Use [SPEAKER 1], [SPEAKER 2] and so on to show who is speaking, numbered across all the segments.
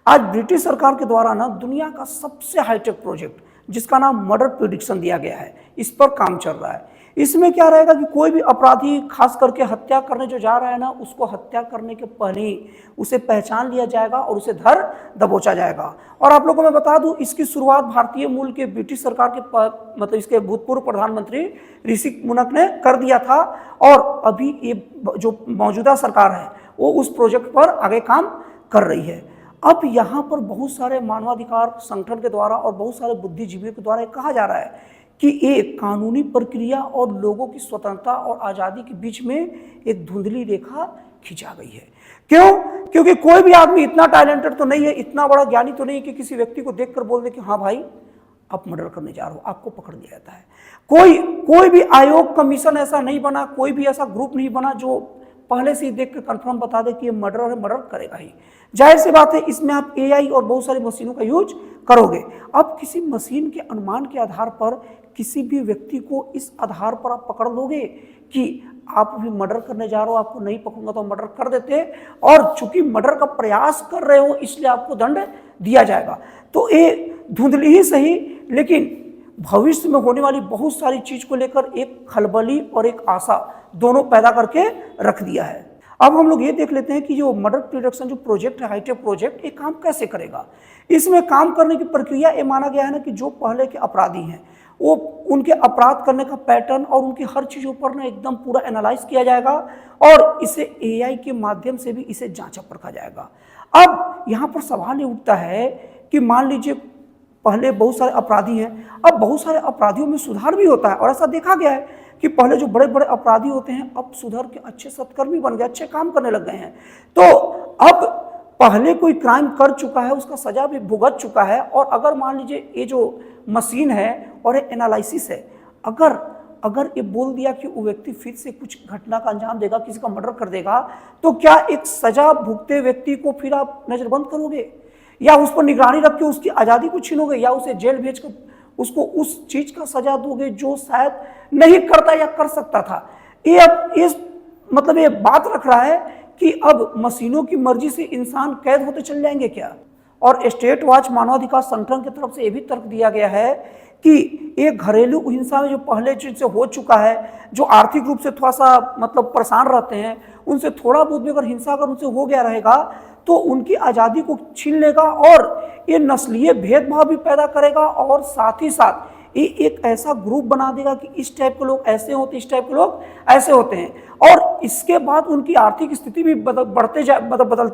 [SPEAKER 1] आज ब्रिटिश सरकार के द्वारा ना दुनिया का सबसे हाईटेक प्रोजेक्ट जिसका नाम मर्डर प्रिडिक्शन दिया गया है, इस पर काम चल रहा है। इसमें क्या रहेगा कि कोई भी अपराधी खास करके हत्या करने जो जा रहा है ना, उसको हत्या करने के पहले ही उसे पहचान लिया जाएगा और उसे धर दबोचा जाएगा। और आप लोगों को मैं बता दूं, इसकी शुरुआत भारतीय मूल के ब्रिटिश सरकार के मतलब इसके भूतपूर्व प्रधानमंत्री ऋषि सुनक ने कर दिया था। और अभी ये जो मौजूदा सरकार है वो उस प्रोजेक्ट पर आगे काम कर रही है। अब यहाँ पर बहुत सारे मानवाधिकार संगठन के द्वारा और बहुत सारे बुद्धिजीवियों के द्वारा कहा जा रहा है कि एक कानूनी प्रक्रिया और लोगों की स्वतंत्रता और आज़ादी के बीच में एक धुंधली रेखा खिंचा गई है। क्यों? क्योंकि कोई भी आदमी इतना टैलेंटेड तो नहीं है, इतना बड़ा ज्ञानी तो नहीं है कि किसी व्यक्ति को देखकर बोल दे कि हाँ भाई आप मर्डर करने जा रहे हो, आपको पकड़ लिया जाता है। कोई भी आयोग कमीशन ऐसा नहीं बना, कोई भी ऐसा ग्रुप नहीं बना जो पहले से ही देख के कंफर्म बता दे कि ये मर्डर है, मर्डर करेगा ही। जाहिर सी बात है, इसमें आप एआई और बहुत सारी मशीनों का यूज करोगे। अब किसी मशीन के अनुमान के आधार पर किसी भी व्यक्ति को इस आधार पर आप पकड़ लोगे कि आप भी मर्डर करने जा रहे हो, आपको नहीं पकड़ूंगा तो मर्डर कर देते, और चूंकि मर्डर का प्रयास कर रहे हो इसलिए आपको दंड दिया जाएगा। तो ये धुंधली ही सही, लेकिन भविष्य में होने वाली बहुत सारी चीज को लेकर एक खलबली और एक आशा दोनों पैदा करके रख दिया है। अब हम लोग ये देख लेते हैं कि जो मर्डर प्रिडिक्शन जो प्रोजेक्ट है, हाईटेक प्रोजेक्ट, ये काम कैसे करेगा। इसमें काम करने की प्रक्रिया ये माना गया है ना कि जो पहले के अपराधी हैं वो उनके अपराध करने का पैटर्न और उनकी हर चीज़ों पर ना एकदम पूरा एनालाइज किया जाएगा और इसे एआई के माध्यम से भी इसे जांचा परखा जाएगा। अब यहाँ पर सवाल ये उठता है कि मान लीजिए पहले बहुत सारे अपराधी हैं, अब बहुत सारे अपराधियों में सुधार भी होता है और ऐसा देखा गया है कि पहले जो बड़े बड़े अपराधी होते हैं अब सुधर के अच्छे सत्कर्मी बन गए, अच्छे काम करने लग गए हैं। तो अब पहले कोई क्राइम कर चुका है, उसका सजा भी भुगत चुका है, और अगर मान लीजिए ये जो मशीन है और ये एनालिसिस है, अगर ये बोल दिया कि वो व्यक्ति फिर से कुछ घटना का अंजाम देगा, किसी का मर्डर कर देगा, तो क्या एक सजा भुगते व्यक्ति को फिर आप नजरबंद करोगे या उस पर निगरानी रख के उसकी आज़ादी को छीनोगे या उसे जेल भेज कर उसको उस चीज का सजा दोगे जो शायद नहीं करता या कर सकता था। ये अब इस मतलब ये बात रख रहा है कि अब मशीनों की मर्जी से इंसान कैद होते चले जाएंगे क्या। और स्टेट वॉच मानवाधिकार संगठन की तरफ से ये भी तर्क दिया गया है कि एक घरेलू हिंसा में जो पहले जिनसे हो चुका है, जो आर्थिक रूप से थोड़ा सा मतलब परेशान रहते हैं, उनसे थोड़ा बहुत भी अगर हिंसा अगर उनसे हो गया रहेगा तो उनकी आज़ादी को छीन लेगा और ये नस्लीय भेदभाव भी पैदा करेगा और साथ ही साथ ये एक ऐसा ग्रुप बना देगा कि इस टाइप के लोग ऐसे होते, इस टाइप के लोग ऐसे होते हैं, और इसके बाद उनकी आर्थिक स्थिति भी बदलते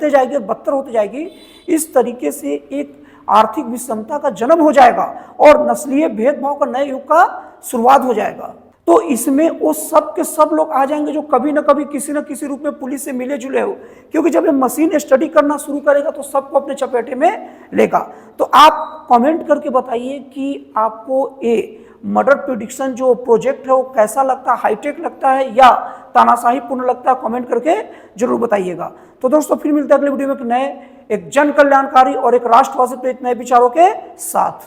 [SPEAKER 1] जाएगी और बदतर होती जाएगी। इस तरीके से एक आर्थिक विषमता का जन्म हो जाएगा और नस्लीय भेदभाव का नए युग का शुरुआत हो जाएगा। तो इसमें वो सब के सब लोग आ जाएंगे जो कभी ना कभी किसी न किसी रूप में पुलिस से मिले जुले हो, क्योंकि जब ये मशीन स्टडी करना शुरू करेगा तो सबको अपने चपेटे में लेगा। तो आप कमेंट करके बताइए कि आपको ये मर्डर प्रिडिक्शन जो प्रोजेक्ट है वो कैसा लगता है, हाईटेक लगता है या तानाशाही पूर्ण लगता है, कमेंट करके जरूर बताइएगा। तो दोस्तों फिर मिलते हैं अगले वीडियो में एक नए, एक जन कल्याणकारी और एक राष्ट्रवादी प्रेरित नए विचारों के साथ।